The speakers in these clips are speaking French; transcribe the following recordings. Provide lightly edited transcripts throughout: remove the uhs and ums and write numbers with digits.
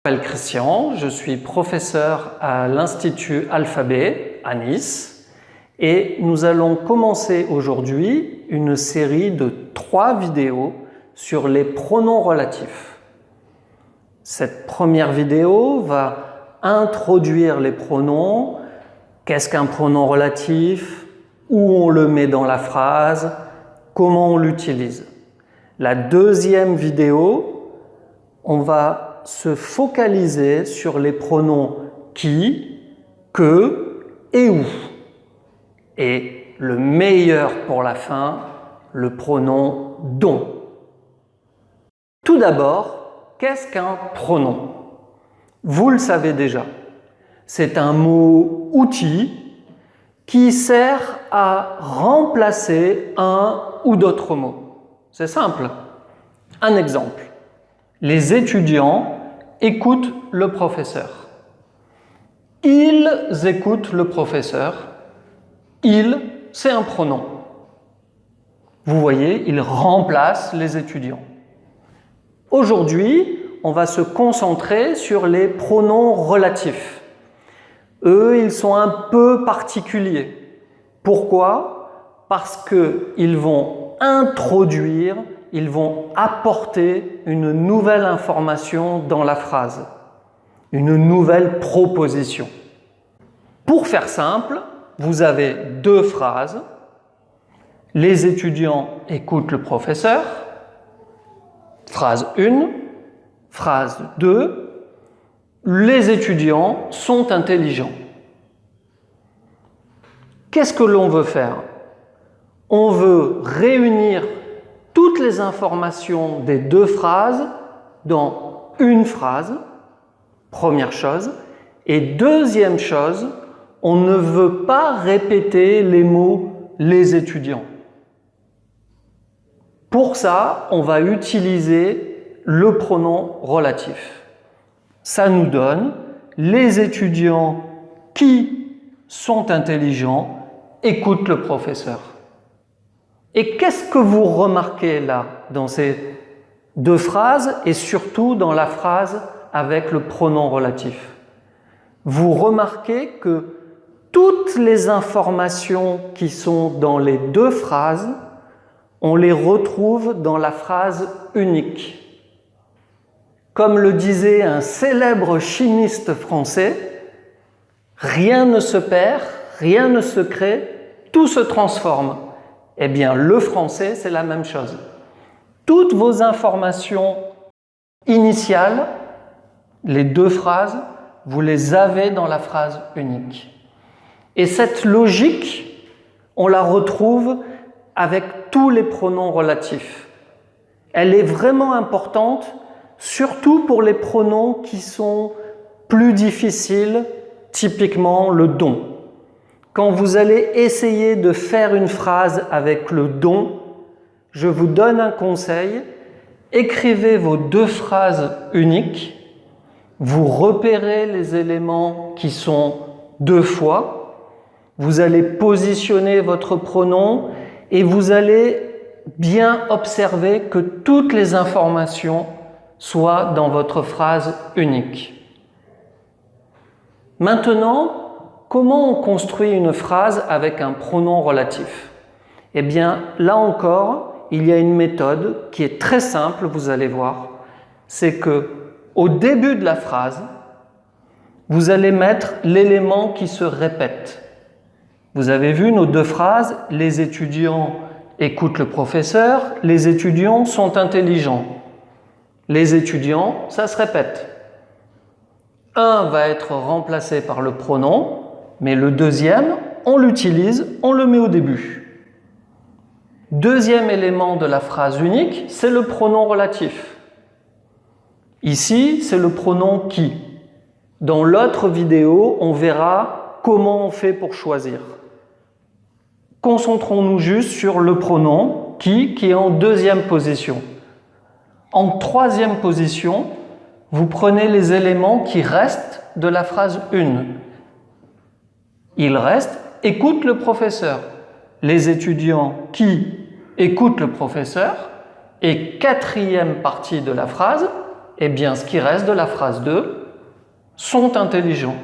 Je m'appelle Christian, je suis professeur à l'Institut Alphabet à Nice et nous allons commencer aujourd'hui une série de 3 vidéos sur les pronoms relatifs. Cette première vidéo va introduire les pronoms, qu'est-ce qu'un pronom relatif, où on le met dans la phrase, comment on l'utilise. La deuxième vidéo, on va se focaliser sur les pronoms qui, que et où. Et le meilleur pour la fin, le pronom dont. Tout d'abord, qu'est-ce qu'un pronom? Vous le savez déjà. C'est un mot outil qui sert à remplacer un ou d'autres mots. C'est simple. Un exemple. Les étudiants écoutent le professeur. Ils écoutent le professeur. Il, c'est un pronom. Vous voyez, il remplace les étudiants. Aujourd'hui, on va se concentrer sur les pronoms relatifs. Eux, ils sont un peu particuliers. Pourquoi? Parce qu'ils vont introduire, ils vont apporter une nouvelle information dans la phrase, une nouvelle proposition. Pour faire simple, vous avez 2 phrases. Les étudiants écoutent le professeur. Phrase 1. Phrase 2. Les étudiants sont intelligents. Qu'est-ce que l'on veut faire? On veut réunir toutes les informations des 2 phrases dans une phrase, première chose. Et deuxième chose, on ne veut pas répéter les mots « les étudiants ». Pour ça, on va utiliser le pronom relatif. Ça nous donne « les étudiants qui sont intelligents écoutent le professeur ». Et qu'est-ce que vous remarquez là, dans ces 2 phrases et surtout dans la phrase avec le pronom relatif? Vous remarquez que toutes les informations qui sont dans les 2 phrases, on les retrouve dans la phrase unique. Comme le disait un célèbre chimiste français, rien ne se perd, rien ne se crée, tout se transforme. Eh bien, le français, c'est la même chose. Toutes vos informations initiales, les 2 phrases, vous les avez dans la phrase unique. Et cette logique, on la retrouve avec tous les pronoms relatifs. Elle est vraiment importante, surtout pour les pronoms qui sont plus difficiles, typiquement le dont. Quand vous allez essayer de faire une phrase avec le dont, je vous donne un conseil, écrivez vos 2 phrases uniques, vous repérez les éléments qui sont 2 fois, vous allez positionner votre pronom et vous allez bien observer que toutes les informations soient dans votre phrase unique. Maintenant, comment on construit une phrase avec un pronom relatif? Eh bien, là encore, il y a une méthode qui est très simple, vous allez voir. C'est que, au début de la phrase, vous allez mettre l'élément qui se répète. Vous avez vu nos 2 phrases, les étudiants écoutent le professeur, les étudiants sont intelligents. Les étudiants, ça se répète. Un va être remplacé par le pronom, mais le deuxième, on l'utilise, on le met au début. Deuxième élément de la phrase unique, c'est le pronom relatif. Ici, c'est le pronom qui. Dans l'autre vidéo, on verra comment on fait pour choisir. Concentrons-nous juste sur le pronom qui est en 2e position. En 3e position, vous prenez les éléments qui restent de la phrase 1. Il reste « écoute le professeur ». Les étudiants qui écoutent le professeur et 4e partie de la phrase eh bien ce qui reste de la phrase 2 sont intelligents.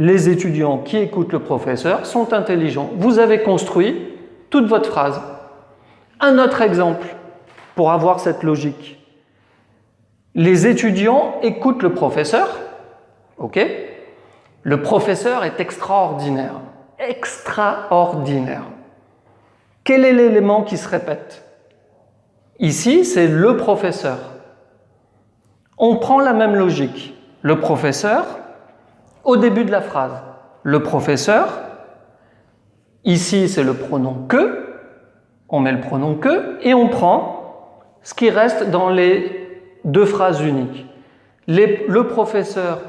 Les étudiants qui écoutent le professeur sont intelligents. Vous avez construit toute votre phrase. Un autre exemple pour avoir cette logique. Les étudiants écoutent le professeur. Ok ? Le professeur est extraordinaire. Extraordinaire. Quel est l'élément qui se répète? Ici, c'est le professeur. On prend la même logique. Le professeur, au début de la phrase. Le professeur, ici c'est le pronom que, on met le pronom que, et on prend ce qui reste dans les deux phrases uniques. Le professeur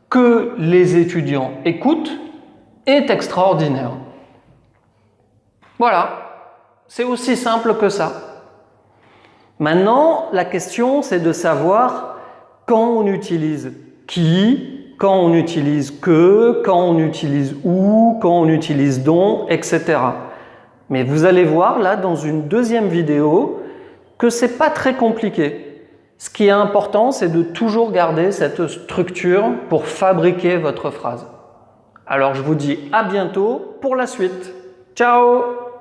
que les étudiants écoutent est extraordinaire. Voilà, c'est aussi simple que ça. Maintenant, la question c'est de savoir quand on utilise qui, quand on utilise que, quand on utilise où, quand on utilise dont, etc. Mais vous allez voir là dans une deuxième vidéo que c'est pas très compliqué. Ce qui est important, c'est de toujours garder cette structure pour fabriquer votre phrase. Alors je vous dis à bientôt pour la suite. Ciao!